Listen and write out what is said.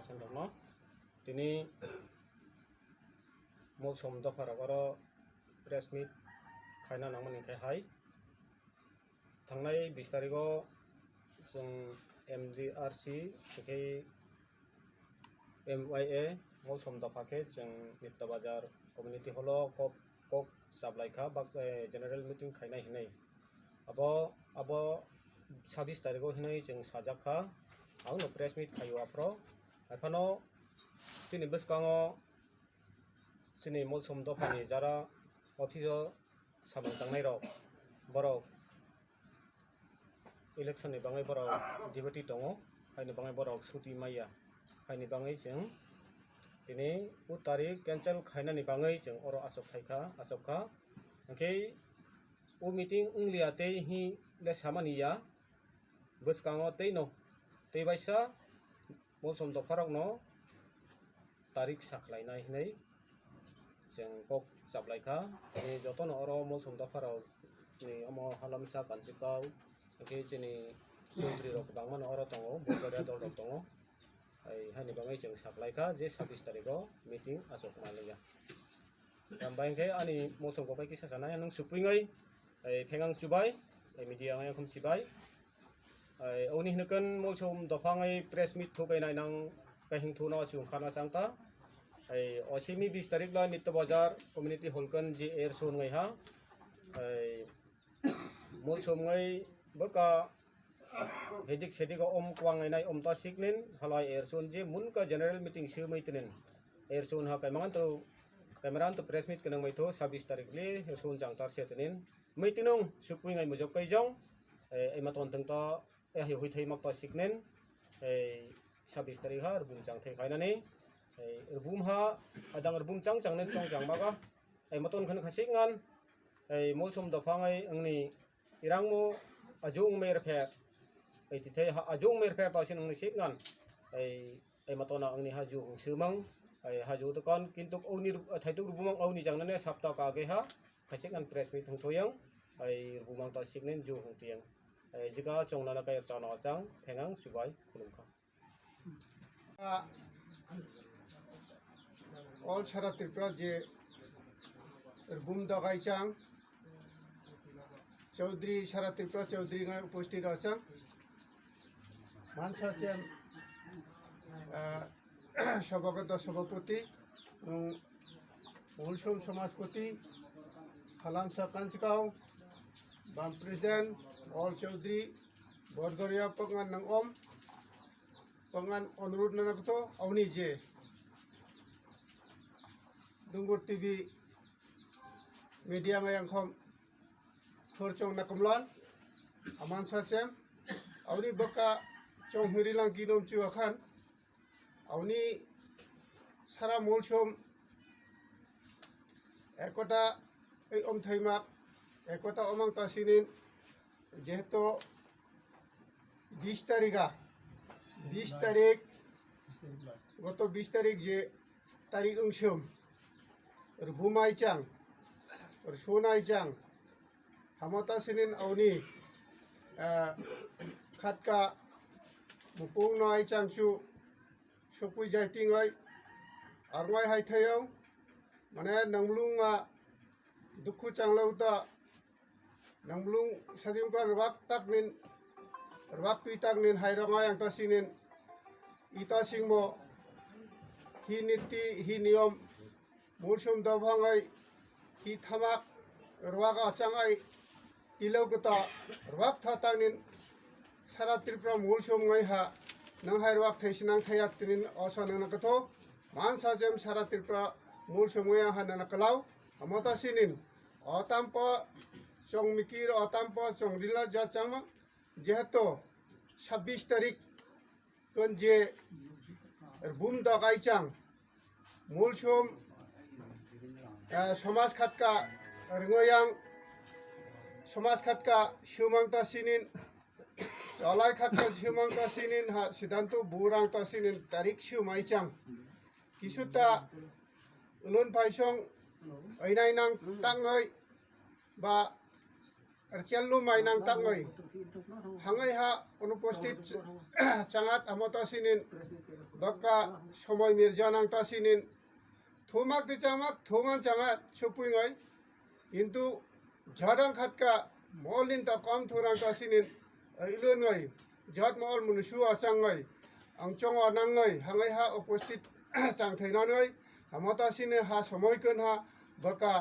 persen dong no. Tini mau somdo faragoro press meet kaina nang mani kai hai. Thangnai 20 tariko जों MDRC के MYA mau somdo phake जों Nipta Bazar community hall kok sablai kha bak general meeting khainai hinai abo 26 tariko hinai जों sajak kha ang no press meet khayo apro aphano tini beskango sini mau somdo phani jara office sabang tangnai rok borok election ni bangai borok debate tongo haini bangai borok suti maya haini bangai जों tini tarik cancel khaina ni bangai जों oro asokha angke u meeting unglia te hi le samania beskango te no te baisa molsom do farok no tarik saklainai hinai जों kok sablai kha ni jotono oro molsom do farok ni amo halamsa kansikau angke jeni sundri rok bangman oro tongo bodoria dol rok tongo haini bangai जों saklai kha je 26 tariko meeting asok malia tambain ke ani molsom ko bai kisa sana nang supingai pengang subai media ngai khum sibai oni hnekan molsom dofangai press meet thukai nai nang kahing thuna chung khana sangta osimi 20 tarik la Nipta Bazar community holkan ji air son ngai ha molsom ngai baka hedik sedik om kwangai nai om ta siknin halai air son je mun ka general meeting se mai tenen air son ha kai mangan to kameran to press meet kanang mai tho 26 tarik le son jang tar se tenen mai tinong supui ngai mojok kai jong maton tang ta hi hui thei mak ta siknen 26 tarik ha bum jang thei khaina ni bum ha adang bum chang chang nen chong jang baga maton khan khasik ngan molsom da phangai angni irangmo ajung mer phe ti thei ha ajung mer phe ta sin angni sik ngan matona angni ha ju sumang haju to kon kintuk oni thaituk rubumang oni jangnane sapta ka ge ha khasik ngan press meet thung thoyang rubumang ta siknen ju hung tiang jika chongnana kai chana chang phengang subai khulumkha all Shara Tripura je Rbum Dagai Chang Chaudhary Shara Tripura Chaudhary ngai উপস্থিত আছে মানসা same সভাগত সভাপতি মূলসম সমাজপতি হালামসা কাঞ্চকাও বাম president all Chowdhury বরগরিয়া পঙ্গান নংম পঙ্গান অনুরোধ নানকতো আউনি যে Dungur TV media ngayang khom thorchong nakamlan aman sachem awni baka chong hirilang kinom chu akhan awni sara molsom ekota ei om thaimak ekota omang tasinin jeheto 20 tarik goto 20 tarik je tarik ungshom Rbumai chang sonai chang hamata sinin awni khatka mupung nai chang chu sopui jaiting ai arngai hai thayong mane nanglunga dukhu changlau ta nanglung sadim ka rbak tui tak nin hairangai ang ta sinin ita singmo hi niti hi niyom molsom da bhangai hi thamak rwaga changai tilau kata rwak thatangnin Shara Tripura molsom ngai ha nang hai rwak thaisinang thayat tinin osanana katho mansa jem Shara Tripura molsom ngai ha nana kalau amata sinin otampa chong mikir otampa chong rila ja chama jeheto 26 tarik kon je Rbum Dagai Chang molsom সমাজ খাটকা রঙয়াং সমাজ খাটকা শিউমাংতা সিনিন চলাই খাটকা শিউমাংতা সিনিন হা সিদ্ধান্ত বুরাংতা সিনিন তারিখ শিউমাইচাং কিছুটা উলুন ফাইসং ওইনাইনাং তাংই বা Cellu mai nang tak ngai hangai ha অনুপস্থিত চাঙাত আমতা সিনিন দক্কা সময় মির্জা নাং তা সিনিন থুমাক দি চামাক থুমান চাঙাত ছুপুই ngai কিন্তু ঝাডাং খাতকা মলিন তা কম থুরাং তা সিনিন ইলুন ngai ঝাট মল মুনসু আসাং ngai আংচং আনাং ngai hangai ha উপস্থিত চাং থাইনাनै আমতা সিনে হা সময় কোন হা বকা